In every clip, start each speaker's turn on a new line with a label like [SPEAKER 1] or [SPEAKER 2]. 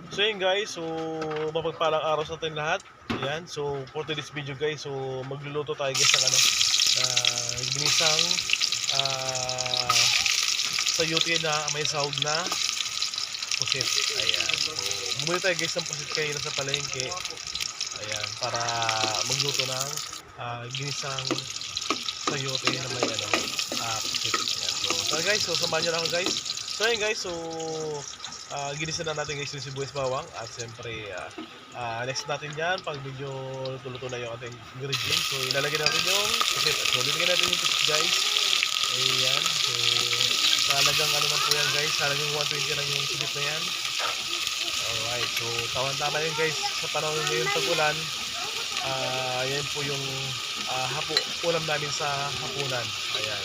[SPEAKER 1] So yun guys, so mapagpalang araw sa ating lahat. Ayan, so for today's video guys, so magluluto tayo guys ng ginisang ah sayuti na may sahog na pusit. Ayan, so bumili tayo guys ng pusit kayo sa palengke. Ayan, para magluto ng ginisang sayuti na may pusit. Ayan, so guys, so samahan nyo lang ako guys. So ayun guys, so ginisa na natin guys yung sibuyas bawang at siyempre next natin yan pag medyo luto-luto na yung ating ingredients. So ilalagay natin yung pusit. So lilagyan natin yung pusit guys. Ayan. So talagang ano lang po yan guys. Talagang 120 lang yung pusit na yan. Alright. So tama-tama yun guys. Sa panahon ngayon tag-ulan. Yan po yung ulam namin sa hapunan. Ayan.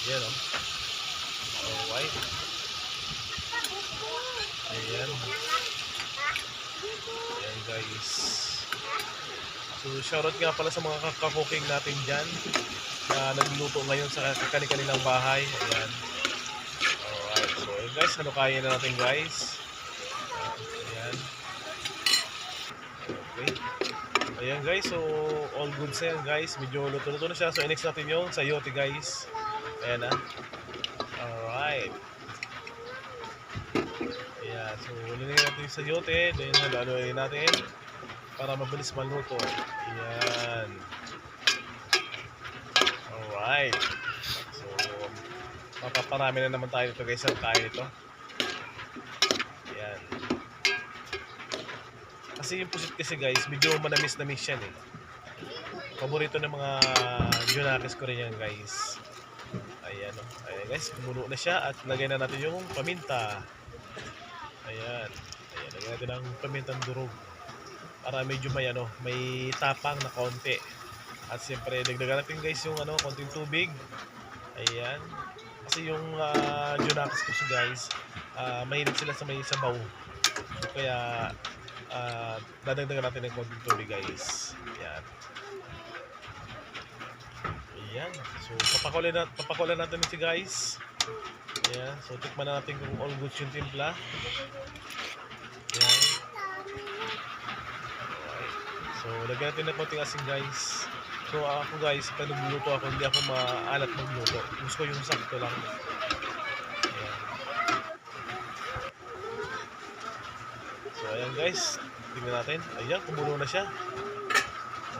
[SPEAKER 1] Ayan o. Alright. Ayan. Ayan guys. So shoutout nga pala sa mga kakakoking natin dyan na nagluto ngayon sa kanilang bahay. Ayan. Alright. So ayan guys, ano kaya na natin guys. Ayan. Okay. Ayan guys, so all good sa yan guys. Medyo luto-luto na siya. So next natin yung sayote guys. Ayan na. Alright. Ayan, so linagyan natin yung sayote. Then halo-haloyin natin para mabilis maluto. Ayan. Alright. So mapaparami na naman tayo ito guys. Ang kain ito. Ayan. Kasi yung pusit kasi guys, medyo manamis-namis yan eh. Paborito ng mga junakis ko rin yan guys. Ayan o. Ayan guys, kumulo na siya at lagay na natin yung paminta. Ayan. Ayan, lagyan natin ang pamintang durog. Para medyo may tapang na konti. At siyempre, dagdagan natin guys yung konting tubig. Ayan. Kasi yung junakis ko guys, mahilig sila sa may sabaw. So, kaya dadagdagan natin ng konting tubig guys. Ayan. Ayan. So papakulan natin ito guys. Ayan. So tikman na natin kung all good yung timpla. Ayan. Alright. So lagyan natin ng konting asin guys. So ako guys, pag nagluluto ako, hindi ako maalat magluto. Gusto ko yung sakto lang. Ayan. So ayan guys, tingnan natin. Ayan, kumulo na siya.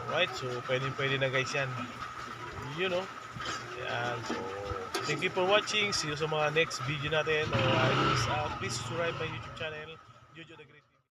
[SPEAKER 1] Alright, so pwede na guys yan. You know. Ayan, so thank you for watching. See you sa mga next video natin. Alright, please subscribe my YouTube channel, Jojo the Great.